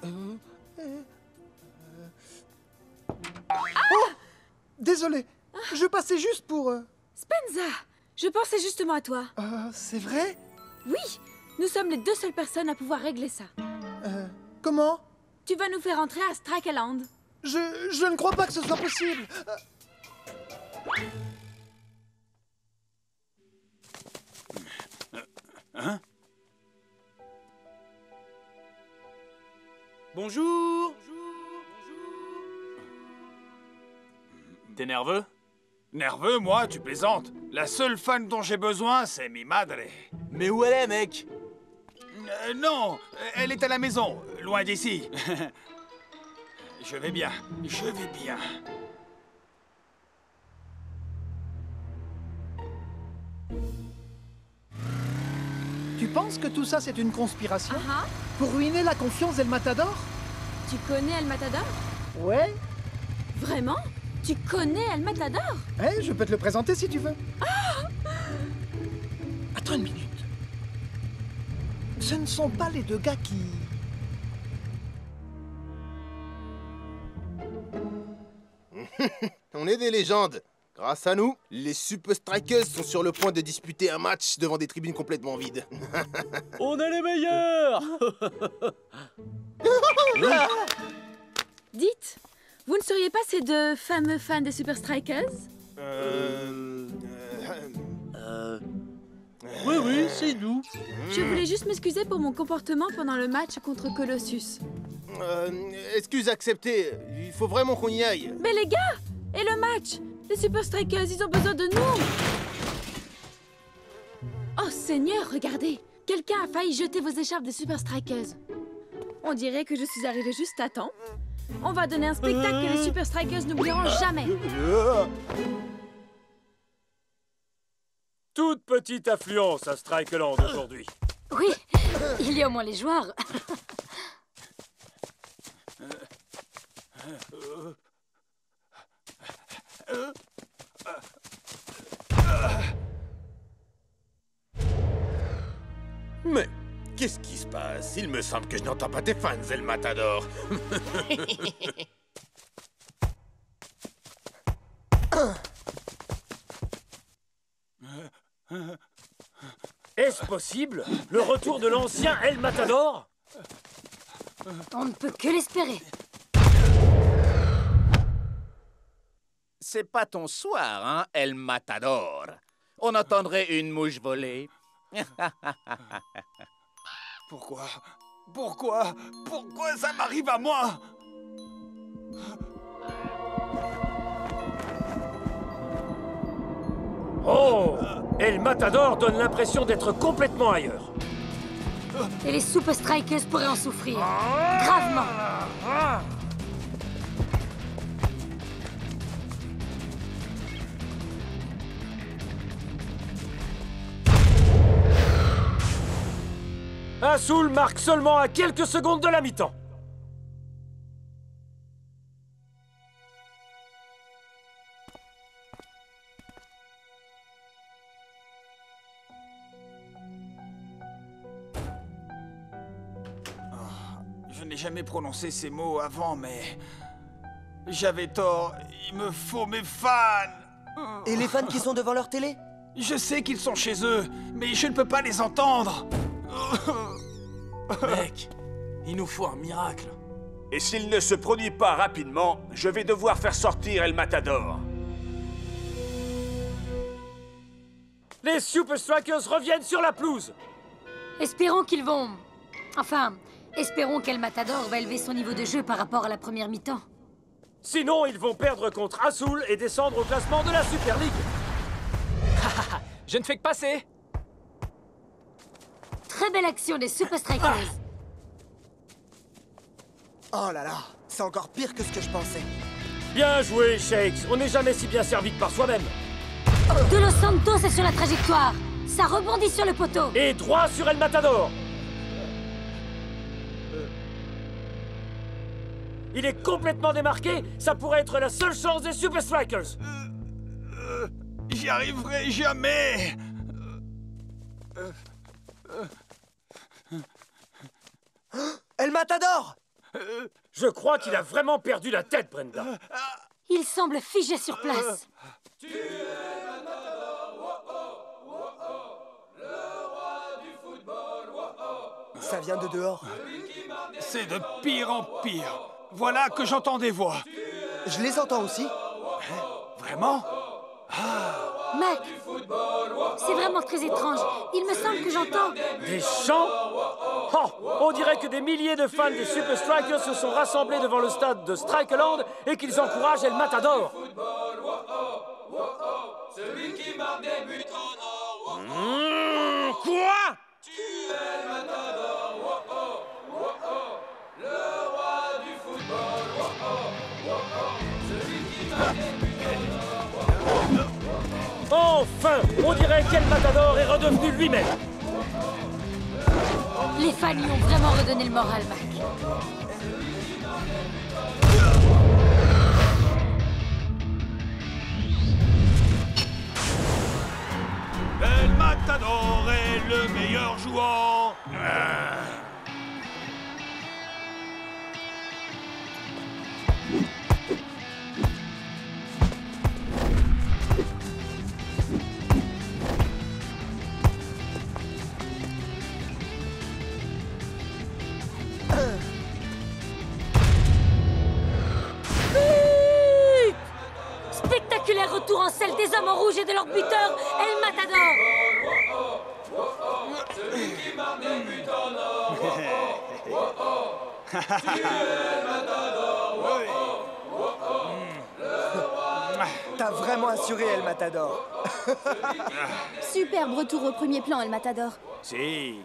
Oh! Désolé, je passais juste pour... Spenza, je pensais justement à toi. C'est vrai? Oui, nous sommes les deux seules personnes à pouvoir régler ça. Comment? Tu vas nous faire entrer à Strikeland. Je ne crois pas que ce soit possible. Hein? Bonjour. T'es nerveux? Nerveux, moi, tu plaisantes. La seule fan dont j'ai besoin, c'est mi madre. Mais où elle est, mec? Non, elle est à la maison, loin d'ici. Je vais bien, je vais bien. Tu penses que tout ça, c'est une conspiration? Pour ruiner la confiance d'El Matador? Tu connais El Matador? Ouais. Vraiment? Tu connais El Matador? Eh, je peux te le présenter si tu veux. Attends une minute. Ce ne sont pas les deux gars qui... On est des légendes. Grâce à nous, les Super Strikers sont sur le point de disputer un match devant des tribunes complètement vides. On est les meilleurs. Dites, vous ne seriez pas ces deux fameux fans des Super Strikers? Oui, c'est nous. Je voulais juste m'excuser pour mon comportement pendant le match contre Colossus. Excuse acceptée. Il faut vraiment qu'on y aille. Mais les gars! Et le match? Les Super Strikers, ils ont besoin de nous! Oh Seigneur, regardez! Quelqu'un a failli jeter vos écharpes des Super Strikers. On dirait que je suis arrivée juste à temps. On va donner un spectacle que les Super Strikers n'oublieront jamais. Toute petite affluence à Strikeland aujourd'hui. Oui, il y a au moins les joueurs. Mais qu'est-ce qui se passe? Il me semble que je n'entends pas tes fans, El Matador. Est-ce possible? Le retour de l'ancien El Matador? On ne peut que l'espérer. C'est pas ton soir, hein, El Matador. On entendrait une mouche voler. Pourquoi ça m'arrive à moi? Oh! El Matador donne l'impression d'être complètement ailleurs. Et les Super Strikers pourraient en souffrir. Gravement. Assoul marque seulement à quelques secondes de la mi-temps. jamais prononcé ces mots avant, mais... J'avais tort. Il me faut mes fans. Et les fans qui sont devant leur télé? Je sais qu'ils sont chez eux, mais je ne peux pas les entendre. Mec, il nous faut un miracle. Et s'il ne se produit pas rapidement, je vais devoir faire sortir El Matador. Les Super Strikers reviennent sur la pelouse. Espérons qu'ils vont... Enfin, espérons qu'El Matador va élever son niveau de jeu par rapport à la première mi-temps. Sinon, ils vont perdre contre Azul et descendre au classement de la Super League. Je ne fais que passer. Très belle action des Super Strikers. Oh là là, c'est encore pire que ce que je pensais. Bien joué, Shakes. On n'est jamais si bien servi que par soi-même. De Los Santos est sur la trajectoire. Ça rebondit sur le poteau. Et droit sur El Matador. Il est complètement démarqué. Ça pourrait être la seule chance des Super Strikers. J'y arriverai jamais. El Matador! Je crois qu'il a vraiment perdu la tête, Brenda. Il semble figé sur place. Ça vient de dehors. C'est de pire en pire. Voilà que j'entends des voix. Je les entends aussi. Vraiment? Mac, c'est vraiment très étrange. Il me semble que j'entends... Des chants? Oh, on dirait que des milliers de fans des Super Strikers se sont rassemblés devant le stade de Strikeland et qu'ils encouragent El Matador. Celui qui marque des buts en or. Quoi? El Matador, le roi du football, celui qui marque des buts en or. Enfin, on dirait qu'El Matador est redevenu lui-même. Les fans lui ont vraiment redonné le moral, Mac. El Matador est le meilleur joueur. Spectaculaire retour en selle des hommes en rouge et de leur buteur, El Matador. Celui qui marque des buts en or. El Matador. T'as vraiment assuré, El Matador. Superbe retour au premier plan, El Matador. Si.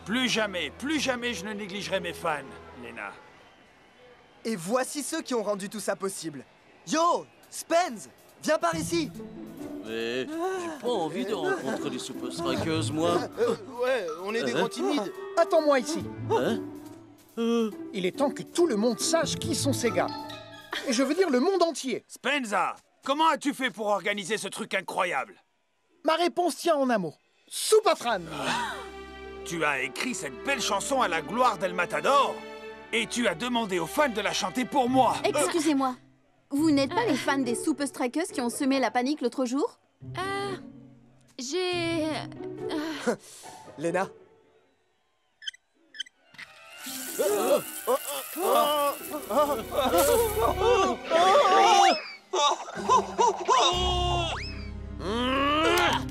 Plus jamais je ne négligerai mes fans, Lena. Et voici ceux qui ont rendu tout ça possible. Yo, Spence, viens par ici. Mais j'ai pas envie de rencontrer les Super Strikers, moi. Ouais, on est des grands timides. Attends-moi ici. Hein? Il est temps que tout le monde sache qui sont ces gars. Et je veux dire le monde entier. Spenza, comment as-tu fait pour organiser ce truc incroyable? Ma réponse tient en un mot. Superfran. Tu as écrit cette belle chanson à la gloire d'El Matador et tu as demandé aux fans de la chanter pour moi. Excusez-moi. Vous n'êtes pas les fans des Super Strikers qui ont semé la panique l'autre jour? J'ai... Lena.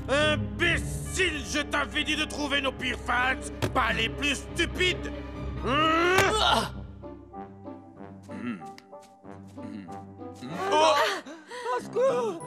Imbécile, je t'avais dit de trouver nos pires fans, pas les plus stupides. Au secours!